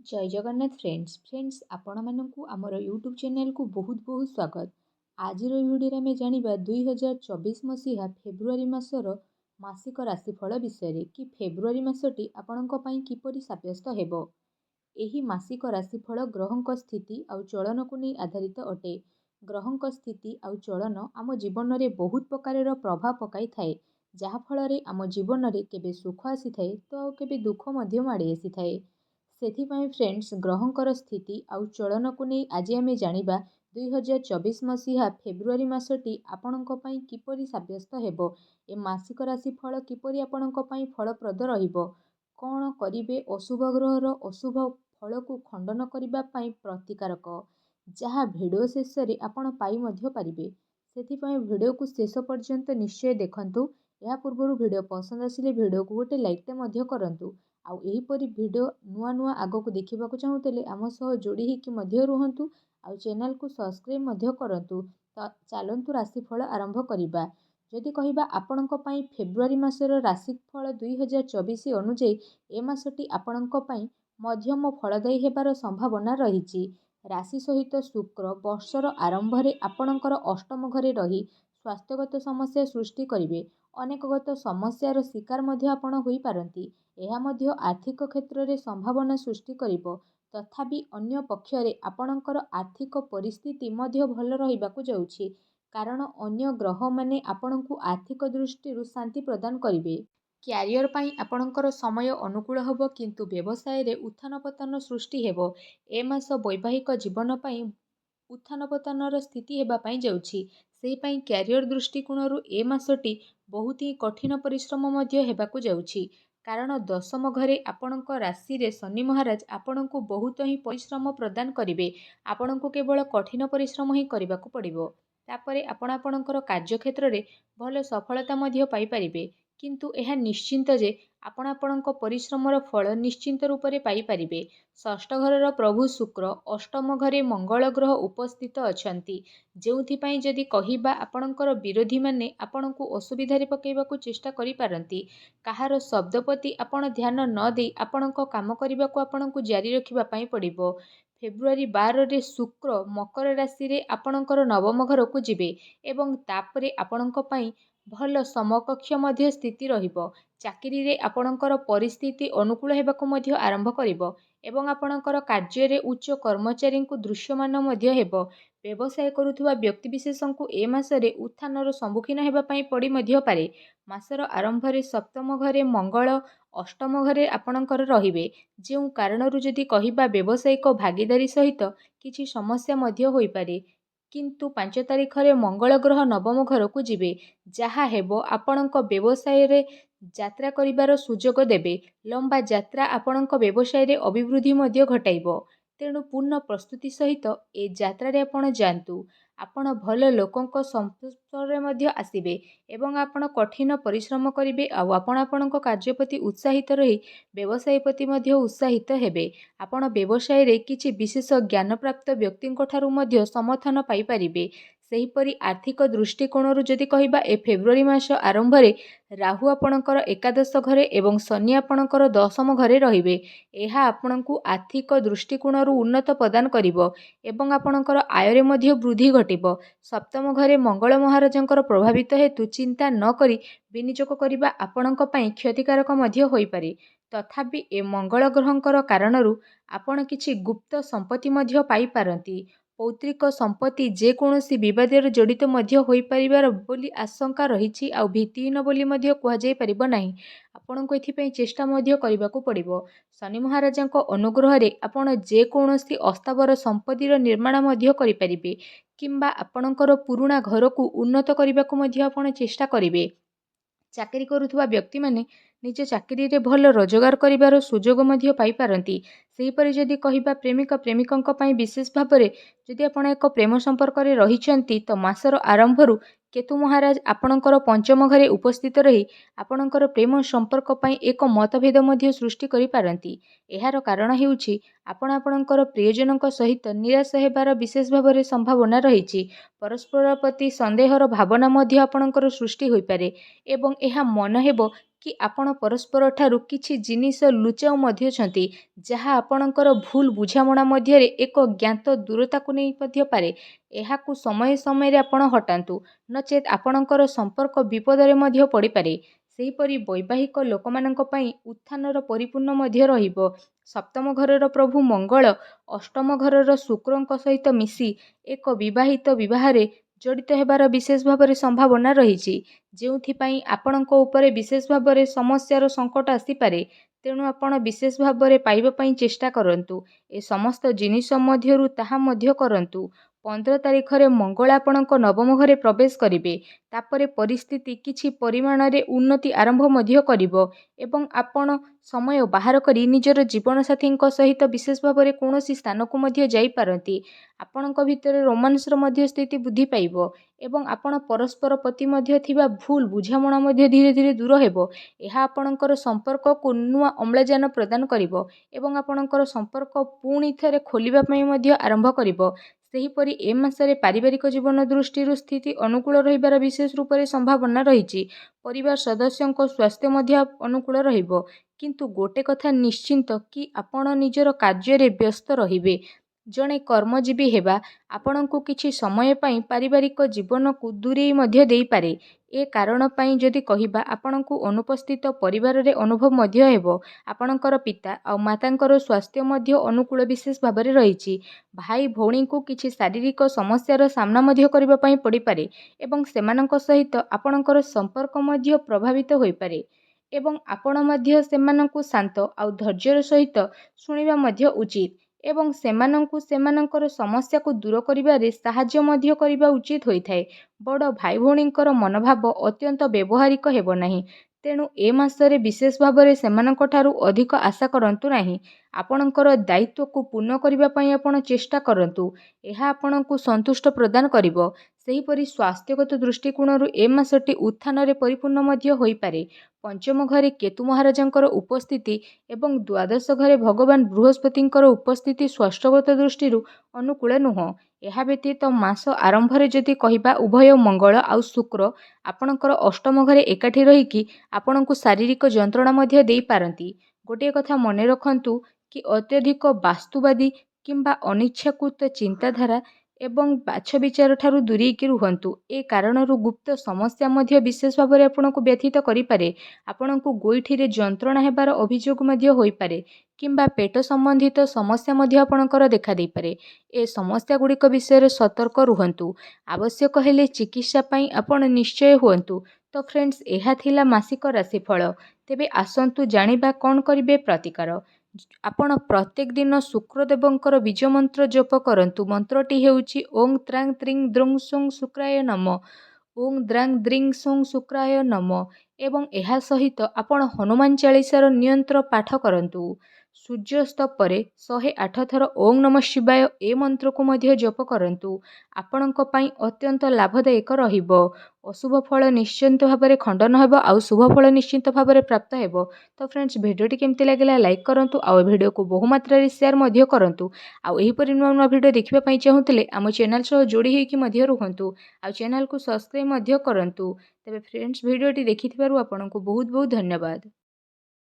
जय जगन्नाथ फ्रेंड्स आपण मानकु आमर यूट्यूब चैनल को बहुत बहुत स्वागत। आज भिडियो में जानिबा 2024 मसीहा फेब्रुआरी मासर मासिक राशिफल विषय कि फेब्रुआरी मासटी आपणक पई किपरि साब्यस्त हेबो। एही मासिक राशिफल ग्रहंक स्थिति आउ चलन को नहीं आधारित अटे। ग्रहंक स्थिति आउ चलन आम जीवन में बहुत प्रकार प्रभाव पकाई थाए, जहा फल रे आम जीवन में केबे सुख आसी थाए तो केबे दुख मध्य माड़ी आसी थाए। सेथिपाई फ्रेंड्स ग्रहंकर स्थिति आउ चलन को नहीं आज आम जानिबा 2024 मसीहा फेब्रुआरी मासटी आपणक पई किपरि साब्यस्त हेबो। ए मासिक राशि फल किपरि आपणक पई फलप्रद रहिबो, कौन करिवे अशुभ ग्रहर अशुभ फल को खंडन करबा पई प्रतिकारक, जहा भिडियो शेष रे आपण पाई मध्य पारिबे। सेथिपाई भिडियो को शेष पर्यंत निश्चय देखंतु। या पूर्व भिडियो पसंद आसिले भिडियो को गोटे लाइक मध्य करंतु। आउ एहीपरि भिडियो नुआ नुआ आगो को देखा चाहूले आम सह जोड़ी होकि मध्य रुहंतु। आउ चैनल को सब्सक्राइब मध्य करंतु। तो चलंतु राशिफल आरंभ करिबा। जदि कहिबा आपणक पई फेब्रुआरी मासर राशिफल 2024 अनुଯାयी ए मासटी आपणक पई मध्यम फलदायी हेबार संभावना रहिछि। राशि सहित शुक्र वर्षर आरंभ रे आपणकर अष्टम घरे रही स्वास्थ्यगत समस्या सृष्टि करिवे। अनेकगत समस्यार शिकार मध्य आपण होई पारंती। एहा मध्य आर्थिक क्षेत्र में संभावना सृष्टि करिवो। तथापि अन्य पक्षरे आपणकर आर्थिक परिस्थिति मध्य भल रहिबाकु जाउछि, कारण अन्य ग्रह माने आपणकु आर्थिक दृष्टि शांति प्रदान करिवे। क्यारियर पाई आपणकर समय अनुकूल हबो, किंतु व्यवसाय रे उत्थान पतन सृष्टि हेबो। ए मास वैवाहिक जीवन पाई उत्थान पतनर स्थिति हेबा पाई जाउछि। सेहि पाई क्यारियर दृष्टिकोणरु ए मासटी बहुत ही कठिन परिश्रम मध्य हेबाकु जाउछि, कारण दशम घरे आपणक राशि रे शनि महाराज आपणकु बहुत ही परिश्रम प्रदान करिवे। आपणकु केवल कठिन परिश्रम ही करिबाकु पड़िबो। तापरे आपण आपणकर कार्यक्षेत्र रे भल सफलता मध्य पाई परिबे, किंतु एहा निश्चिंत जे आपण आपणक परिश्रमर फल निश्चिंत रूप रे पाई परिबे। षष्ठ घरर प्रभु शुक्र अष्टम घरे मंगल ग्रह उपस्थित अछंती, जेउथि पई जदि कहिबा आपणकर विरोधी माने आपणकु असुविधा रे पकेइबाकु चेष्टा करि पारंती। काहार शब्द प्रति आपण ध्यान न देई आपणक काम करिबाकु आपणकु जारी रखिबा पई पड़िबो। फेब्रुआरी 12 रे शुक्र मकर राशि रे आपणकर नवम घर को जिबे एवं तापरे आपणक पई भल समकक्ष मध्य स्थिति रहिबो। चाकरी रे आपणकर परिस्थिति अनुकूल हेबाकु मध्य आरंभ करिबो एवं आपणकर कार्य रे उच्च कर्मचारी को दृश्यमान मध्य हेबो। व्यवसाय करुथुवा व्यक्ति विशेषଙ୍କୁ ए मासरे उत्थानर सम्मुखीन हेबा पई पड़ी मध्य पारे। मासर आरंभ रे सप्तम घरे मंगल अष्टम घरे आपणकर रहिबे, जेउ कारणरू जदि कहिबा व्यवसायिक भागीदारी सहित किछि समस्या मध्य होई पारे। किंतु 5 तारिख रे मंगल ग्रह नवम घर को जिबे, जहा हेबो आपणक व्यवसाय रे यात्रा करिबार सुजोग देबे। लंबा यात्रा आपणक व्यवसाय रे अभिवृद्धि मध्य घटाइबो। तेणु पूर्ण प्रस्तुति सहित ए यात्रा रे आपण जानतु। आपण भल लोकंक संस्पर्शरे मध्य आसिबे एवं आपण कठिन परिश्रम करिवे। आउ आपण आपणक कार्य प्रति उत्साहित रही व्यवसाय प्रति मध्य उत्साहित हेबे। आपण व्यवसाय रे किछि विशेष ज्ञान प्राप्त व्यक्तिंक ठारू मध्य समर्थन पाई परिबे। सेहीपरि आर्थिक दृष्टिकोणरू जदि कहिबा ए फेब्रुआरी मास आरंभ रे राहु आपणकर एकादश घरे एवं शनि आपणकर दशम घरे रहिबे। एहा आपणकु आर्थिक दृष्टिकोणरू उन्नत प्रदान करिवो एवं आपणकर आय रे मध्य वृद्धि घटिबो। सप्तम घरे मंगल महाराजंकर प्रभावित हेतु चिंता न करी विनियोग करिबा आपणक पई क्षतिकारक मध्य होई पारे। तथापि ए मंगल ग्रहंकर कारणरू आपण किछि गुप्त संपत्ति मध्य पाई पारंती। पौत्रिक संपत्ति जे कोनोसी विवादर जड़ित मध्य होई परिबार बोली आशंका रहिछि, आउ भित्तिहीन बोली मध्य कुहा जाई परिबो नाही। आपणको एथिपई चेष्टा मध्य करिबाकू पड़िबो। शनि महाराजंको अनुग्रह रे आपण जे कोनोसी अस्थावर संपत्तिर निर्माण मध्य करि परिबे, किंबा आपणकर पुरुणा घर को उन्नत करिबाकू मध्य आपण चेष्टा करिबे। चाकरी करुथुवा व्यक्ति माने निज चाकरी रे भल रोजगार करिबार सुजोग मध्य पाई पारंती। सेहीपरि जदि कहिबा प्रेमिका प्रेमिकंक पई विशेष भाबरे जदि आपण एक प्रेम संपर्क रे रहिचंती, तो मासर आरंभरू केतु महाराज आपणकर पंचम घरे उपस्थित रही आपणकर प्रेम संपर्क पई एक मतभेद मध्य सृष्टि करि पारंती। एहार कारण हेउछि आपण आपणकर प्रियजनक सहित निराश हेबार विशेष भाबरे संभावना रहिछि। परस्पर प्रति संदेहर भावना मध्य आपणकर सृष्टि होई पारे एवं एहा मन हेबो कि आपण परस्पर ठारू किछि जिनिस लुचाऊ मध्यछंती जहाँ आपणकर भूल बुझामणा मध्यरे एक ज्ञात दूरता को नहीं मध्य पारे। एहाकु समय समय रे आपण हटान्तु नचेत आपणकर संपर्क विपदरे मध्य पड़ी पारे। सेहीपरि वैवाहिक लोकमानंक पई उत्थानर परिपूर्ण मध्य रहिब। सप्तम घरर प्रभु मंगल अष्टम घरर शुक्रंक सहित मिसी एक विवाहित विवाहरे जड़ित हेबार विशेष भाव संभावना रही। जोथिपाई आपणक उपरे विशेष भाव समस्यार संकट आसीपारे। तेणु आपण विशेष भाव पाइबा पई चेष्टा करंतु। ए समस्त जिनिस मध्यरु ताहा मध्य करंतु। 15 तारिख रे मंगल आपणक नवम घरे प्रवेश करिवे। तापरे परिस्थिति किछि परिमाण रे उन्नति आरंभ मध्य करिवो एवं आपण समय बाहर करी निजर जीवन साथी सहित विशेष भाव कौनसी स्थान को मध्य जाई पारंती। आपणक भितर रोमांस मध्य स्थिति बुद्धि पाइबो एवं आपण परस्पर प्रति मध्य थिबा भूल बुझामणा मध्य धीरे धीरे दूर हेबो। एहा आपणकर संपर्क को नुआ अम्लजान प्रदान करिवो एवं आपणकर संपर्क पुणी थरे खोलिबा पई मध्य आरंभ करिवो। सेहीपरि ए मासरे पारिवारिक जीवन दृष्टि स्थिति अनुकूल रहिबार विशेष रूप से संभावना रही। परिवार सदस्यों स्वास्थ्य मध्य अनुकूल रहिबो। किंतु गोटे कथा निश्चिंत कि आपण निजर कार्य रे व्यस्त रहिबे। जड़े कर्मजीवी हेबा आपणको किछि समय पई पारिवारिक जीवन को दूरे मध्य देई पारे। ए कारण पई जदि कहिबा आपणको अनुपस्थित परिवार रे अनुभव मध्य हेबो। आपणकर पिता आ मातांकर स्वास्थ्य मध्य अनुकूल विशेष भाव में रही। भाई भौणी को किछि शारीरिक समस्यार सामना मध्य करिबा पई पड़ी पारे एवं सेमानंक सहित आपणकर संपर्क मध्य प्रभावित होई पारे एवं आपण मध्य सेमानंकु शांत आ धैर्यर सहित शुणिबा मध्य उचित एवं सेमानंकु सेमानंकर समस्या को दूर करिबारे साहाय्य मध्य करिबा उचित होइथाय। बड़ भाई भौणींकर मनोभाव अत्यंत व्यवहारिक हेबो नाही। तेणु ए मासरे विशेष भाव में सेमानंक ठारू अधिक आशा करंतु नाही। आपणकर दायित्व को पूर्ण करिबा पई आपण चेष्टा करंतु। एहा आपणकु संतुष्ट प्रदान करिवो। सेहीपरि स्वास्थ्यगत दृष्टिकोणरू ए मासटी उत्थान रे परिपूर्ण मध्य होई पारे। पंचम घरे केतु महाराजंकर उपस्थिति एवं द्वादश घरे भगवान बृहस्पतिंकर उपस्थिति स्वास्थ्यगत दृष्टि अनुकूल नुह। यह व्यतीत मास आरंभ रे जदि कहिबा उभय मंगल आउ शुक्र आपणकर अष्टम घरे एकाठी रहीकि आपणकु शारीरिक जंत्रणा मध्य देई पारंती। गोटे कथा मने रखंतु कि अत्यधिक वास्तुवादी किंबा अनिच्छाकृत चिंताधारा एवं बाछ विचार ठारू दूरेकी रुहंतु। ए कारणरू गुप्त समस्या मध्य विशेष भाव में आपणको व्यथित करिपारे। आपणको गोईठी रे जंत्रणा हेबार अभियोग मध्य होई पारे किंबा पेट संबंधित समस्या मध्य आपणकर देखा देई पारे। ए समस्या गुड़िक विषय रे सतर्क रुहंतु। आवश्यक हेले चिकित्सा पई आपण निश्चय हुअंतु। तो फ्रेंड्स एहा थिला मासिक राशिफल। तेबे आसंतु जानिबा कौन करिवे प्रतिकार। आपण प्रत्येक दिन शुक्रदेवंकर बीज मंत्र जप करंतु। मंत्रटी हेउची ओं त्रांग त्रिंग द्रुंग सुंग शुक्राय नम। ओं द्रांग द्रिंग सुंग शुक्राय नम एवं एहा सहित आपण हनुमान चालीसार नियंत्र पाठ करंतु। सूर्यास्त परे 108 थर ओं नमः शिवाय ए मंत्र को मध्य जप करंतु। आपणक पई अत्यंत लाभदायक रहिबो। अशुभ फल निश्चिंत भाव में खंडन हेबो आउ शुभ फल निश्चिंत भाव में प्राप्त हेबो। तो फ्रेंड्स भिडियोटी केमती लागला लाइक करंतु आउ भिडियो को बहु मात्रा रे शेयर मध्य करंतु। आउ एही परि नुआ नुआ भिडियो देखिबा पई चाहुतले आम चैनल सह जोड़ी होइकि मध्य रुहंतु। आउ चैनल को सब्सक्राइब मध्य करंतु। तबे फ्रेंड्स भिडियोटी देखिथिबारु आपनकु बहुत बहुत धन्यवाद।